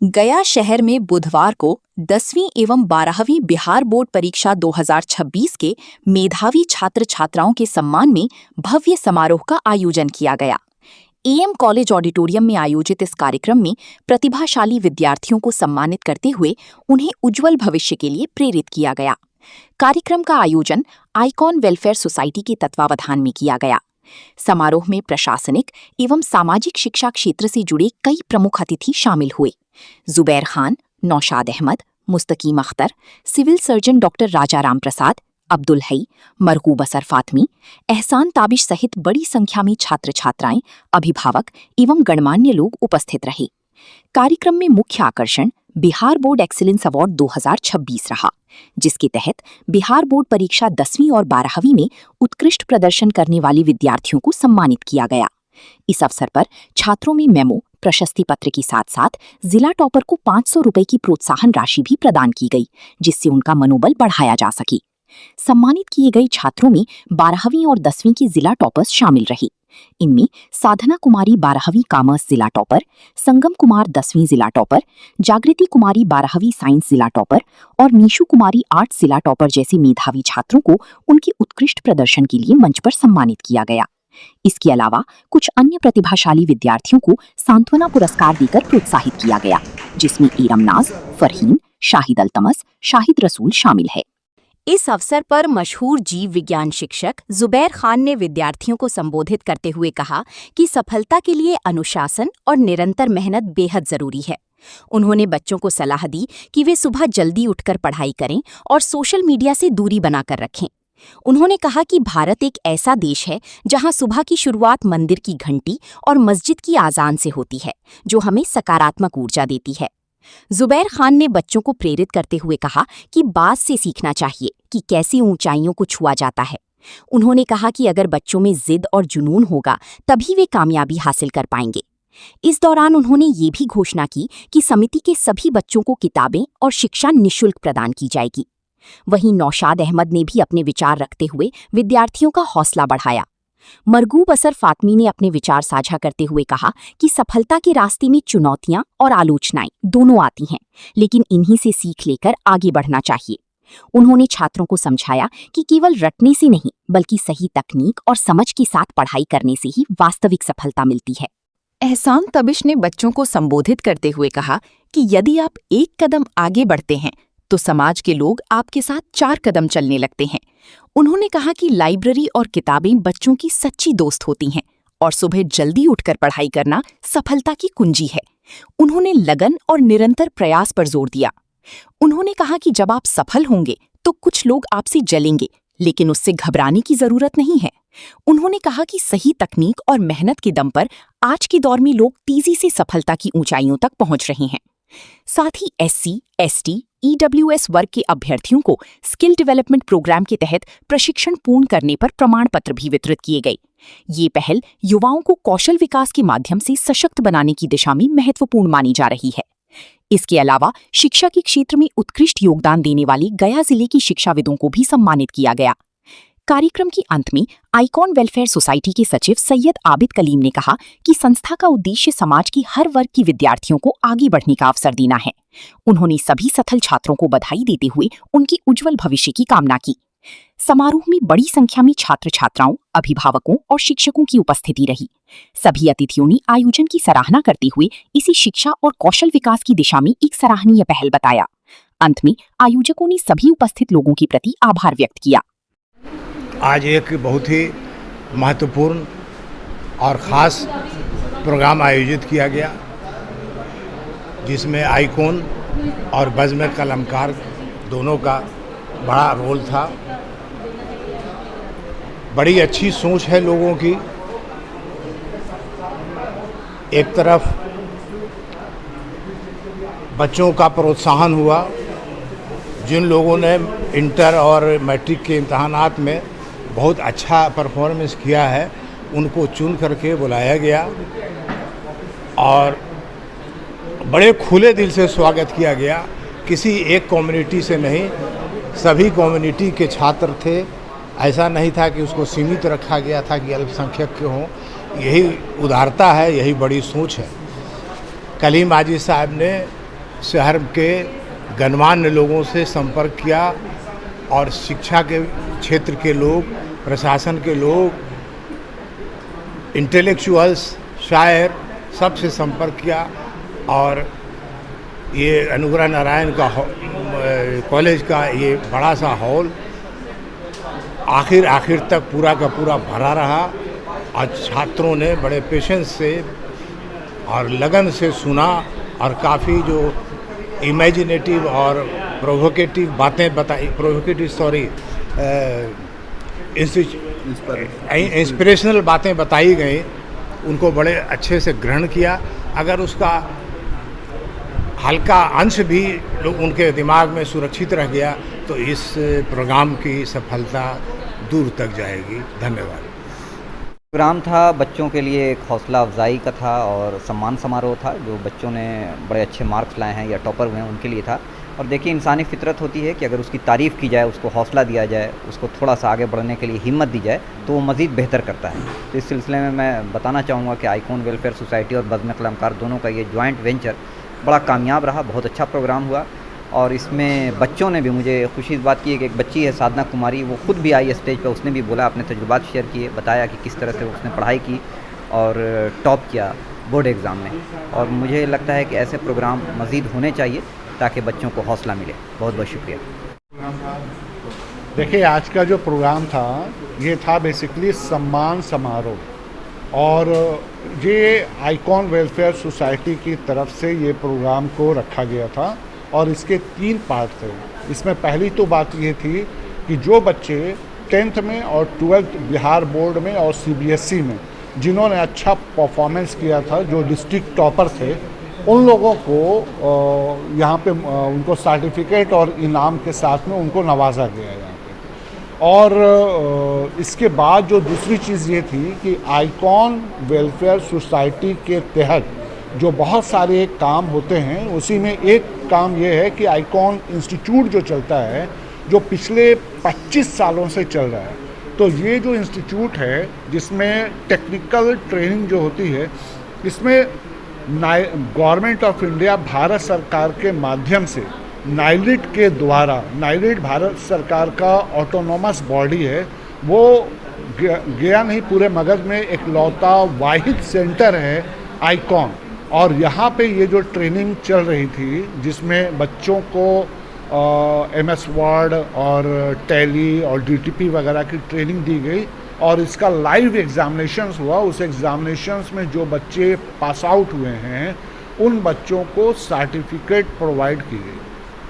गया शहर में बुधवार को 10वीं एवं 12वीं बिहार बोर्ड परीक्षा 2026 के मेधावी छात्र छात्राओं के सम्मान में भव्य समारोह का आयोजन किया गया। एएम कॉलेज ऑडिटोरियम में आयोजित इस कार्यक्रम में प्रतिभाशाली विद्यार्थियों को सम्मानित करते हुए उन्हें उज्जवल भविष्य के लिए प्रेरित किया गया। कार्यक्रम का आयोजन आइकॉन वेलफेयर सोसाइटी के तत्वावधान में किया गया। समारोह में प्रशासनिक एवं सामाजिक शिक्षा क्षेत्र से जुड़े कई प्रमुख अतिथि शामिल हुए। Zubair Khan, Naushad Ahmad, Mustakim Akhtar, civil surgeon doctor Rajaram Prasad, Abdul Hai, Markub असर फातमी, एहसान ताबिश सहित बड़ी संख्या में छात्र छात्राएं, अभिभावक एवं गणमान्य लोग उपस्थित रहे। कार्यक्रम में मुख्य आकर्षण बिहार बोर्ड एक्सीलेंस अवार्ड 2026 रहा, जिसके तहत बिहार बोर्ड परीक्षा 10वीं और 12वीं में उत्कृष्ट प्रदर्शन करने वाले विद्यार्थियों को सम्मानित किया गया। इस अवसर पर छात्रों में मेमो, प्रशस्ति पत्र के साथ साथ जिला टॉपर को 500 रुपए की प्रोत्साहन राशि भी प्रदान की गई, जिससे उनका मनोबल बढ़ाया जा सके। सम्मानित किए गए छात्रों में 12वीं और 10वीं की जिला टॉपर्स शामिल रहे। इनमें साधना कुमारी 12वीं कॉमर्स जिला टॉपर, संगम कुमार 10वीं जिला टॉपर, जागृति कुमारी 12वीं साइंस जिला टॉपर और नीशू कुमारी आर्ट्स जिला टॉपर जैसे मेधावी छात्रों को उनके उत्कृष्ट प्रदर्शन के लिए मंच पर सम्मानित किया गया। इसके अलावा कुछ अन्य प्रतिभाशाली विद्यार्थियों को सांत्वना पुरस्कार देकर प्रोत्साहित किया गया, जिसमें इरमनाज, फरहीन, शाहिद अल्तमस, शाहिद रसूल शामिल है। इस अवसर पर मशहूर जीव विज्ञान शिक्षक जुबैर खान ने विद्यार्थियों को संबोधित करते हुए कहा कि सफलता के लिए अनुशासन और निरंतर मेहनत बेहद जरूरी है। उन्होंने बच्चों को सलाह दी कि वे सुबह जल्दी उठकर पढ़ाई करें और सोशल मीडिया से दूरी बनाकर रखें। उन्होंने कहा कि भारत एक ऐसा देश है जहां सुबह की शुरुआत मंदिर की घंटी और मस्जिद की आजान से होती है, जो हमें सकारात्मक ऊर्जा देती है। जुबैर खान ने बच्चों को प्रेरित करते हुए कहा कि बात से सीखना चाहिए कि कैसे ऊंचाइयों को छुआ जाता है। उन्होंने कहा कि अगर बच्चों में जिद और जुनून होगा तभी वे कामयाबी हासिल कर पाएंगे। इस दौरान उन्होंने ये भी घोषणा की कि समिति के सभी बच्चों को किताबें और शिक्षा निःशुल्क प्रदान की जाएगी। वहीं नौशाद अहमद ने भी अपने विचार रखते हुए विद्यार्थियों का हौसला बढ़ाया। मरगूब असर फातमी ने अपने विचार साझा करते हुए कहा कि सफलता के रास्ते में चुनौतियां और आलोचनाएं दोनों आती हैं, लेकिन इन्हीं से सीख लेकर आगे बढ़ना चाहिए। उन्होंने छात्रों को समझाया कि केवल रटने से नहीं, बल्कि सही तकनीक और समझ के साथ पढ़ाई करने से ही वास्तविक सफलता मिलती है। एहसान ताबिश ने बच्चों को संबोधित करते हुए कहा कि यदि आप एक कदम आगे बढ़ते हैं तो समाज के लोग आपके साथ 4 कदम चलने लगते हैं। उन्होंने कहा कि लाइब्रेरी और किताबें बच्चों की सच्ची दोस्त होती हैं और सुबह जल्दी उठकर पढ़ाई करना सफलता की कुंजी है। उन्होंने लगन और निरंतर प्रयास पर जोर दिया। उन्होंने कहा कि जब आप सफल होंगे तो कुछ लोग आपसे जलेंगे, लेकिन उससे घबराने की जरूरत नहीं है। उन्होंने कहा कि सही तकनीक और मेहनत के दम पर आज के दौर में लोग तेजी से सफलता की ऊंचाइयों तक पहुंच रहे हैं। साथ ही SC, ST, EWS वर्ग के अभ्यर्थियों को स्किल डेवलपमेंट प्रोग्राम के तहत प्रशिक्षण पूर्ण करने पर प्रमाण पत्र भी वितरित किए गए। ये पहल युवाओं को कौशल विकास के माध्यम से सशक्त बनाने की दिशा में महत्वपूर्ण मानी जा रही है। इसके अलावा शिक्षा के क्षेत्र में उत्कृष्ट योगदान देने वाले गया जिले की शिक्षाविदों को भी सम्मानित किया गया। कार्यक्रम के अंत में आइकॉन वेलफेयर सोसाइटी के सचिव सैयद आबिद कलीम ने कहा कि संस्था का उद्देश्य समाज की हर वर्ग की विद्यार्थियों को आगे बढ़ने का अवसर देना है। उन्होंने सभी सफल छात्रों को बधाई देते हुए उनके उज्जवल भविष्य की कामना की। समारोह में बड़ी संख्या में छात्र छात्राओं, अभिभावकों और शिक्षकों की उपस्थिति रही। सभी अतिथियों ने आयोजन की सराहना करते हुए इसे शिक्षा और कौशल विकास की दिशा में एक सराहनीय पहल बताया। अंत में आयोजकों ने सभी उपस्थित लोगों के प्रति आभार व्यक्त किया। आज एक बहुत ही महत्वपूर्ण और ख़ास प्रोग्राम आयोजित किया गया, जिसमें आइकॉन और बज़्म कलमकार दोनों का बड़ा रोल था। बड़ी अच्छी सोच है लोगों की। एक तरफ बच्चों का प्रोत्साहन हुआ, जिन लोगों ने इंटर और मैट्रिक के इम्तहानात में बहुत अच्छा परफॉर्मेंस किया है उनको चुन करके बुलाया गया और बड़े खुले दिल से स्वागत किया गया। किसी एक कम्युनिटी से नहीं, सभी कम्युनिटी के छात्र थे। ऐसा नहीं था कि उसको सीमित रखा गया था कि अल्पसंख्यक के हों। यही उदारता है, यही बड़ी सोच है। कलीम आजी साहब ने शहर के गणमान्य लोगों से संपर्क किया और शिक्षा के क्षेत्र के लोग, प्रशासन के लोग, इंटेलेक्चुअल्स, शायर, सबसे संपर्क किया और ये अनुग्रह नारायण का कॉलेज का ये बड़ा सा हॉल आखिर तक पूरा का पूरा भरा रहा और छात्रों ने बड़े पेशेंस से और लगन से सुना और काफ़ी जो इमेजिनेटिव और प्रोवोकेटिव बातें बताई, इंस्पिरेशनल बातें बताई गई, उनको बड़े अच्छे से ग्रहण किया। अगर उसका हल्का अंश भी लोग उनके दिमाग में सुरक्षित रह गया तो इस प्रोग्राम की सफलता दूर तक जाएगी। धन्यवाद। प्रोग्राम था बच्चों के लिए एक हौसला अफजाई का था और सम्मान समारोह था। जो बच्चों ने बड़े अच्छे मार्क्स लाए हैं या टॉपर हुए हैं उनके लिए था। और देखिए, इंसानी फितरत होती है कि अगर उसकी तारीफ़ की जाए, उसको हौसला दिया जाए, उसको थोड़ा सा आगे बढ़ने के लिए हिम्मत दी जाए तो वो मज़ीद बेहतर करता है। तो इस सिलसिले में मैं बताना चाहूँगा कि आइकॉन वेलफेयर सोसाइटी और बज़्म कलमकार दोनों का ये जॉइंट वेंचर बड़ा कामयाब रहा। बहुत अच्छा प्रोग्राम हुआ और इसमें बच्चों ने भी, मुझे खुशी इस बात की है कि एक बच्ची है साधना कुमारी, वो खुद भी आई स्टेज पर, उसने भी बोला, अपने तजुर्बात शेयर किए, बताया कि किस तरह से उसने पढ़ाई की और टॉप किया बोर्ड एग्ज़ाम में। और मुझे लगता है कि ऐसे प्रोग्राम मज़ीद होने चाहिए ताकि बच्चों को हौसला मिले। बहुत बहुत शुक्रिया। देखिए, आज का जो प्रोग्राम था ये था बेसिकली सम्मान समारोह और ये आइकॉन वेलफेयर सोसाइटी की तरफ से ये प्रोग्राम को रखा गया था और इसके 3 पार्ट थे। इसमें पहली तो बात ये थी कि जो बच्चे 10th में और 12th बिहार बोर्ड में और CBSE में जिन्होंने अच्छा परफॉर्मेंस किया था, जो डिस्ट्रिक्ट टॉपर थे, उन लोगों को यहाँ पे उनको सर्टिफिकेट और इनाम के साथ में उनको नवाजा गया यहाँ पे। और इसके बाद जो दूसरी चीज़ ये थी कि आइकॉन वेलफेयर सोसाइटी के तहत जो बहुत सारे काम होते हैं, उसी में एक काम ये है कि आइकॉन इंस्टीट्यूट जो चलता है, जो पिछले 25 सालों से चल रहा है, तो ये जो इंस्टीट्यूट है जिसमें टेक्निकल ट्रेनिंग जो होती है, इसमें गवर्नमेंट ऑफ इंडिया भारत सरकार के माध्यम से नाइलिट के द्वारा, नाइलिट भारत सरकार का ऑटोनोमस बॉडी है, वो गया नहीं पूरे मगध में एक लौता वाहिद सेंटर है आइकॉन। और यहाँ पे ये जो ट्रेनिंग चल रही थी जिसमें बच्चों को MS वर्ड और टैली और DTP वगैरह की ट्रेनिंग दी गई और इसका लाइव एग्जामिनेशंस हुआ। उस एग्जामिनेशंस में जो बच्चे पास आउट हुए हैं उन बच्चों को सर्टिफिकेट प्रोवाइड की गई।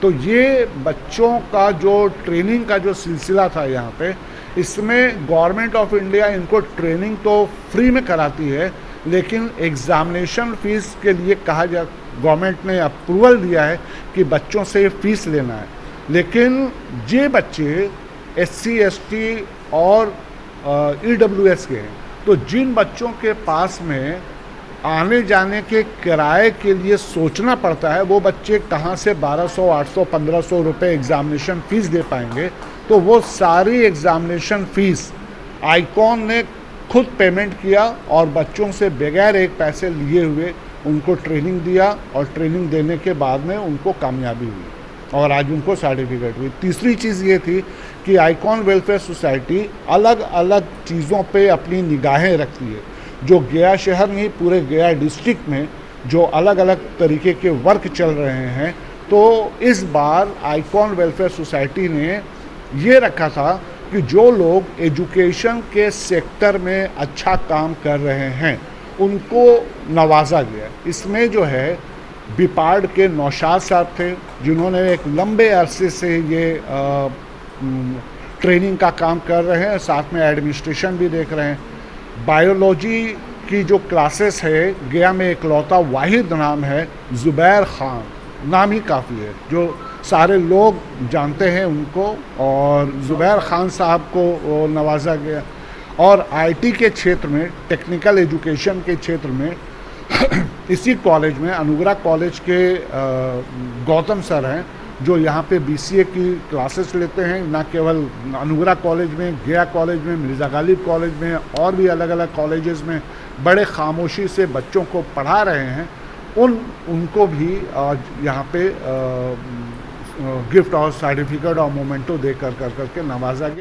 तो ये बच्चों का जो ट्रेनिंग का जो सिलसिला था यहाँ पे, इसमें गवर्नमेंट ऑफ इंडिया इनको ट्रेनिंग तो फ्री में कराती है, लेकिन एग्ज़ामिनेशन फ़ीस के लिए कहा जा, गवर्नमेंट ने अप्रूवल दिया है कि बच्चों से फ़ीस लेना है। लेकिन ये बच्चे SC ST और EWS के हैं, तो जिन बच्चों के पास में आने जाने के किराए के लिए सोचना पड़ता है, वो बच्चे कहाँ से 1200, 800, 1500 रुपये एग्ज़ामिनेशन फ़ीस दे पाएंगे। तो वो सारी एग्ज़ामिनेशन फ़ीस आइकॉन ने खुद पेमेंट किया और बच्चों से बगैर एक पैसे लिए हुए उनको ट्रेनिंग दिया और ट्रेनिंग देने के बाद में उनको कामयाबी हुई और आज उनको सर्टिफिकेट हुई। तीसरी चीज़ ये थी कि आइकॉन वेलफेयर सोसाइटी अलग अलग चीज़ों पे अपनी निगाहें रखती है, जो गया शहर नहीं पूरे गया डिस्ट्रिक्ट में जो अलग अलग तरीके के वर्क चल रहे हैं। तो इस बार आइकॉन वेलफेयर सोसाइटी ने ये रखा था कि जो लोग एजुकेशन के सेक्टर में अच्छा काम कर रहे हैं उनको नवाजा गया। इसमें जो है बिपार्ड के नौशाद साहब थे, जिन्होंने एक लंबे अरसे से ये ट्रेनिंग का काम कर रहे हैं, साथ में एडमिनिस्ट्रेशन भी देख रहे हैं। बायोलॉजी की जो क्लासेस है, गया में इकलौता वाहिद नाम है ज़ुबैर ख़ान, नाम ही काफ़ी है, जो सारे लोग जानते हैं उनको, और ज़ुबैर ख़ान साहब को नवाजा गया। और IT के क्षेत्र में, टेक्निकल एजुकेशन के क्षेत्र में इसी कॉलेज में, अनुग्रह कॉलेज के गौतम सर हैं, जो यहाँ पे BCA की क्लासेस लेते हैं, ना केवल अनुग्रह कॉलेज में, गया कॉलेज में, मिर्ज़ा गालिब कॉलेज में और भी अलग अलग कॉलेजेस में बड़े खामोशी से बच्चों को पढ़ा रहे हैं। उनको भी आज यहाँ पे गिफ्ट और सर्टिफिकेट और मोमेंटो दे करके नवाजा गया।